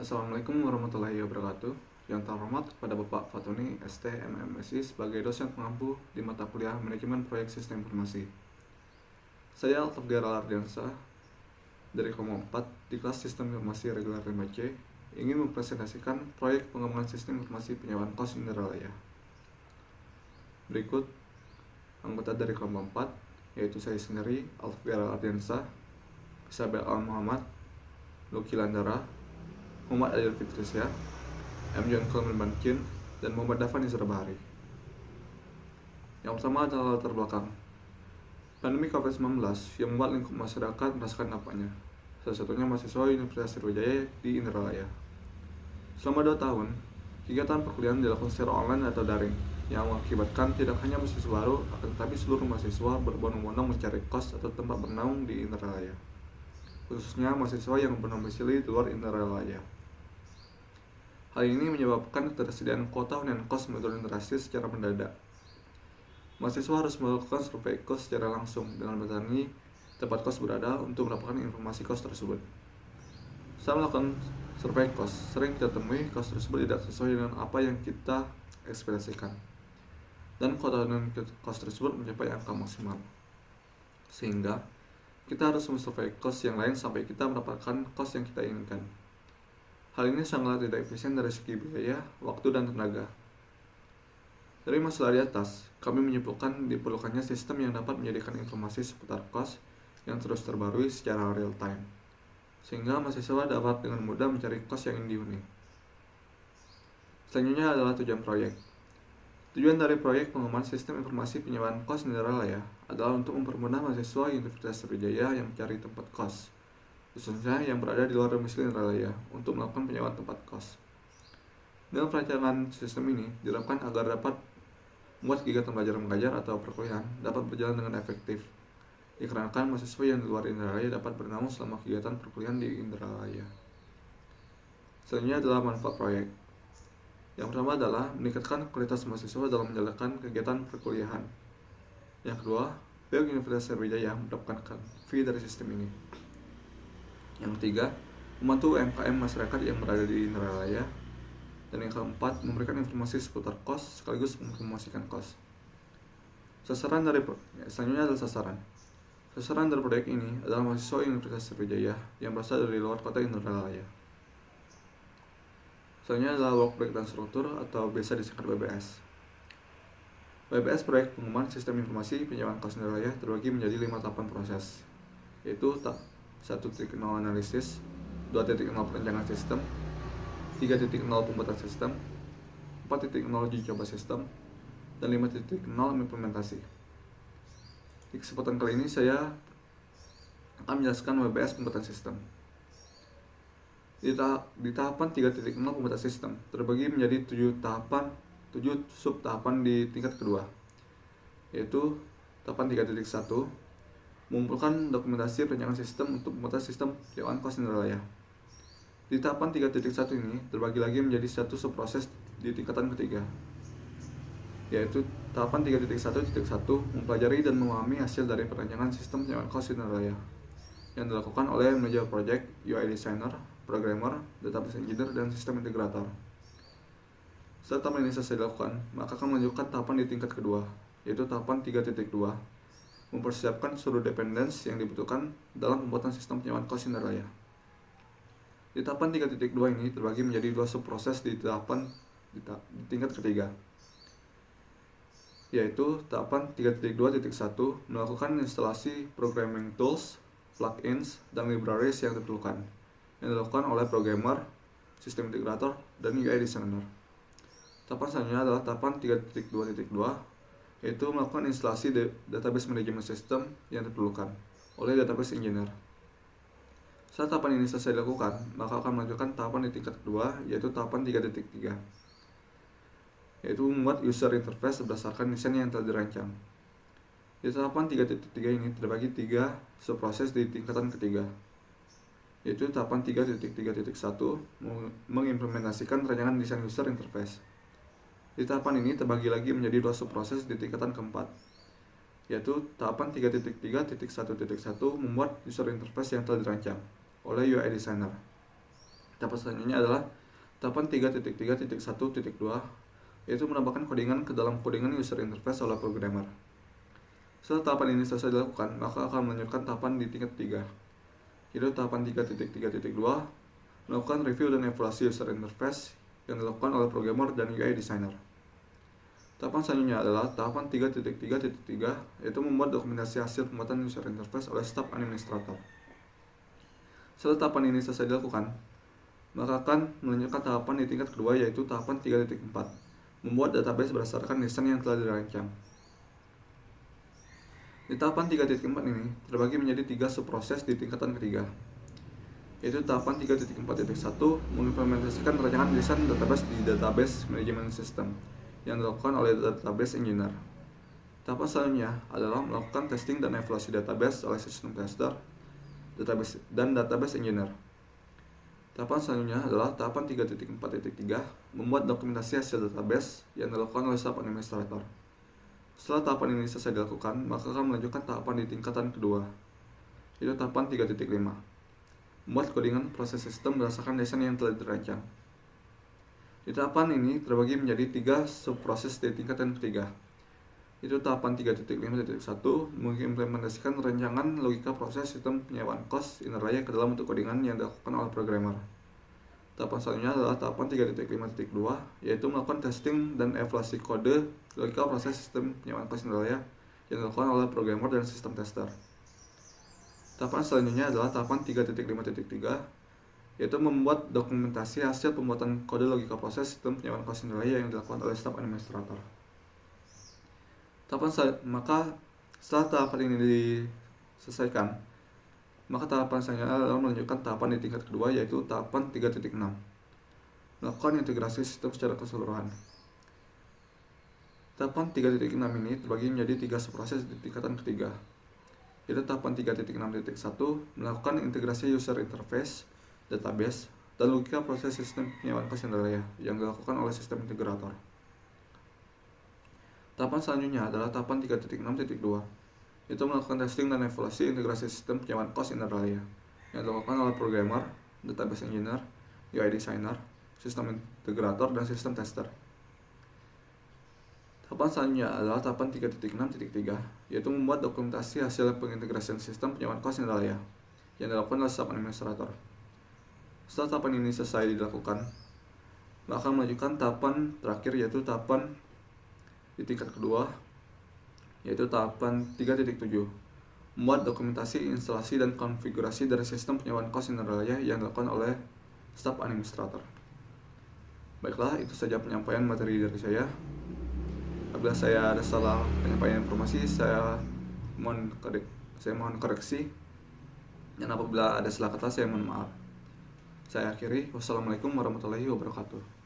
Assalamualaikum warahmatullahi wabarakatuh. Yang terhormat kepada Bapak Fatoni ST MMSI sebagai dosen pengampu di mata kuliah Manajemen Proyek Sistem Informasi. Saya Alfgara Ardiansa dari kelompok 4 di kelas Sistem Informasi Reguler 5C ingin mempresentasikan proyek pengembangan sistem informasi penyewaan kos Indralaya. Berikut anggota dari kelompok 4, yaitu saya sendiri, Alfgara Ardiansa, Isabel Al Muhammad, Luki Landara, Muhammad Adil Fitrisya, M. John Coleman Bankin, dan Muhammad Dafan Izra Bahari. Yang pertama adalah latar belakang. Pandemi COVID-19 yang membuat lingkup masyarakat merasakan dampaknya, salah satunya mahasiswa Universitas Sriwijaya di Indralaya. Selama 2 tahun, kegiatan perkuliahan dilakukan secara online atau daring, yang mengakibatkan tidak hanya mahasiswa baru, akan tetapi seluruh mahasiswa berbondong-bondong mencari kos atau tempat bernaung di Indralaya, khususnya mahasiswa yang berdomisili di luar Indralaya. Hal ini menyebabkan ketersediaan kuota hunian kos menurun drastis secara mendadak. Mahasiswa harus melakukan survei kos secara langsung dengan mendatangi tempat kos berada untuk mendapatkan informasi kos tersebut. Saat melakukan survei kos, sering kita temui kos tersebut tidak sesuai dengan apa yang kita ekspektasikan, dan kuota hunian kos tersebut mencapai angka maksimal. Sehingga, kita harus mensurvei kos yang lain sampai kita mendapatkan kos yang kita inginkan. Hal ini sangat tidak efisien dari segi biaya, waktu, dan tenaga. Dari masalah di atas, kami menyimpulkan diperlukannya sistem yang dapat menyediakan informasi seputar kos yang terus terbarui secara real time, sehingga mahasiswa dapat dengan mudah mencari kos yang ingin dihuni. Selanjutnya adalah tujuan proyek. Tujuan dari proyek pengembangan sistem informasi penyewaan kos Indralaya adalah untuk mempermudah mahasiswa Universitas Sriwijaya yang mencari tempat kos, khususnya yang berada di luar domisili Indralaya, untuk melakukan penyewaan tempat kos. Dengan perancangan sistem ini dilakukan agar dapat membuat kegiatan belajar mengajar atau perkuliahan dapat berjalan dengan efektif, dikarenakan mahasiswa yang di luar Indralaya dapat bernaung selama kegiatan perkuliahan di Indralaya. Selanjutnya adalah manfaat proyek. Yang pertama adalah meningkatkan kualitas mahasiswa dalam menjalankan kegiatan perkuliahan. Yang kedua, pihak Universitas Sriwijaya mendapatkan fee dari sistem ini. Yang ketiga, membantu UMKM masyarakat yang berada di Indralaya. Dan yang keempat, memberikan informasi seputar kos sekaligus mempromosikan kos. Selanjutnya adalah sasaran. Sasaran dari proyek ini adalah mahasiswa Universitas Sriwijaya yang berasal dari luar kota Indralaya. Selanjutnya adalah work breakdown struktur atau biasa disingkat WBS. WBS proyek pengembangan sistem informasi penyewaan kos Indralaya terbagi menjadi 5 tahapan proses, yaitu 1.0 analisis, 2.0 perencanaan sistem, 3.0 pembuatan sistem, 4.0 uji coba sistem, dan 5.0 implementasi. Di kesempatan kali ini saya akan menjelaskan WBS pembuatan sistem. Di tahapan 3.0 pembuatan sistem terbagi menjadi 7 sub tahapan di tingkat kedua, yaitu tahapan 3.1 mengumpulkan dokumentasi perencanaan sistem untuk pembuatan sistem penyewaan kos Indralaya. Di tahapan 3.1 ini terbagi lagi menjadi satu subproses di tingkatan ketiga, yaitu tahapan 3.1.1 mempelajari dan memahami hasil dari perencanaan sistem penyewaan kos Indralaya yang dilakukan oleh manajer project, UI designer, programmer, database engineer, dan sistem integrator. Setelah tahapan ini selesai dilakukan, maka akan melanjutkan tahapan di tingkat kedua, yaitu tahapan 3.2 mempersiapkan seluruh dependensi yang dibutuhkan dalam pembuatan sistem penyewaan kos Indralaya. Di tahapan 3.2 ini terbagi menjadi 2 subproses di tingkat ketiga, yaitu tahapan 3.2.1 melakukan instalasi programming tools, plugins, dan libraries yang diperlukan, yang dilakukan oleh programmer, sistem integrator, dan UI designer. Tahapan selanjutnya adalah tahapan 3.2.2, yaitu melakukan instalasi database management system yang diperlukan oleh database engineer. Saat tahapan ini selesai dilakukan, maka akan melanjutkan tahapan di tingkat kedua, yaitu tahapan 3.3, yaitu membuat user interface berdasarkan desain yang telah dirancang. Di tahapan 3.3 ini terbagi 3 subproses di tingkatan ketiga, yaitu tahapan 3.3.1 mengimplementasikan rancangan desain user interface. Di tahapan ini terbagi lagi menjadi 2 subproses di tingkatan keempat, yaitu tahapan 3.3.1.1 membuat user interface yang telah dirancang oleh UI designer. Tahapan selanjutnya adalah tahapan 3.3.1.2, yaitu menambahkan codingan ke dalam codingan user interface oleh programmer. Setelah tahapan ini selesai dilakukan, maka akan melanjutkan tahapan di tingkat 3, yaitu tahapan 3.3.2, melakukan review dan evaluasi user interface yang dilakukan oleh programmer dan UI designer. Tahapan selanjutnya adalah tahapan 3.3.3, yaitu membuat dokumentasi hasil pembuatan user interface oleh staf administrator. Setelah tahapan ini selesai dilakukan, maka akan melanjutkan tahapan di tingkat kedua, yaitu tahapan 3.4, membuat database berdasarkan desain yang telah dirancang. Di tahapan 3.4 ini terbagi menjadi 3 subproses di tingkatan ketiga, yaitu tahapan 3.4.1 mengimplementasikan rancangan desain database di database management system yang dilakukan oleh database engineer. Tahapan selanjutnya adalah melakukan testing dan evaluasi database oleh sistem tester, database dan database engineer. Tahapan selanjutnya adalah tahapan 3.4.3, membuat dokumentasi hasil database yang dilakukan oleh staf administrator. Setelah tahapan ini selesai dilakukan, maka akan melanjutkan tahapan di tingkatan kedua, yaitu tahapan 3.5, membuat codingan proses sistem berdasarkan desain yang telah dirancang. Di tahapan ini terbagi menjadi 3 subproses di tingkatan ketiga, yaitu tahapan 3.5.1 mengimplementasikan rancangan logika proses sistem penyewaan kos inner layer ke dalam bentuk codingan yang dilakukan oleh programmer. Tahapan selanjutnya adalah tahapan 3.5.2, yaitu melakukan testing dan evaluasi kode logika proses sistem penyewaan kos inner layer yang dilakukan oleh programmer dan sistem tester. Tahapan selanjutnya adalah tahapan 3.5.3, yaitu membuat dokumentasi hasil pembuatan kode logika proses sistem penyewaan kos inner layer yang dilakukan oleh staf administrator. Maka setelah tahapan ini diselesaikan, maka tahapan selanjutnya adalah melanjutkan tahapan di tingkat kedua, yaitu tahapan 3.6, melakukan integrasi sistem secara keseluruhan. Tahapan 3.6 ini terbagi menjadi 3 subproses di tingkatan ketiga, yaitu tahapan 3.6.1 melakukan integrasi user interface, database, dan logika proses sistem penyewaan kos inner layer yang dilakukan oleh sistem integrator. Tahapan selanjutnya adalah tahapan 3.6.2, yaitu melakukan testing dan evaluasi integrasi sistem penyewaan kos inner layer yang dilakukan oleh programmer, database engineer, UI designer, sistem integrator, dan sistem tester. Tahapan selanjutnya adalah tahapan 3.6.3, yaitu membuat dokumentasi hasil pengintegrasian sistem penyewaan kos inner layer yang dilakukan oleh staf administrator. Setelah tahapan ini selesai dilakukan, maka melanjutkan tahapan terakhir, yaitu tahapan di tingkat kedua, yaitu tahapan 3.7, membuat dokumentasi instalasi dan konfigurasi dari sistem penyewaan kos inner layer yang dilakukan oleh staf administrator. Baiklah, itu saja penyampaian materi dari saya. Apabila saya ada salah penyampaian informasi, saya mohon koreksi, dan apabila ada salah kata, saya mohon maaf. Saya akhiri. Wassalamualaikum warahmatullahi wabarakatuh.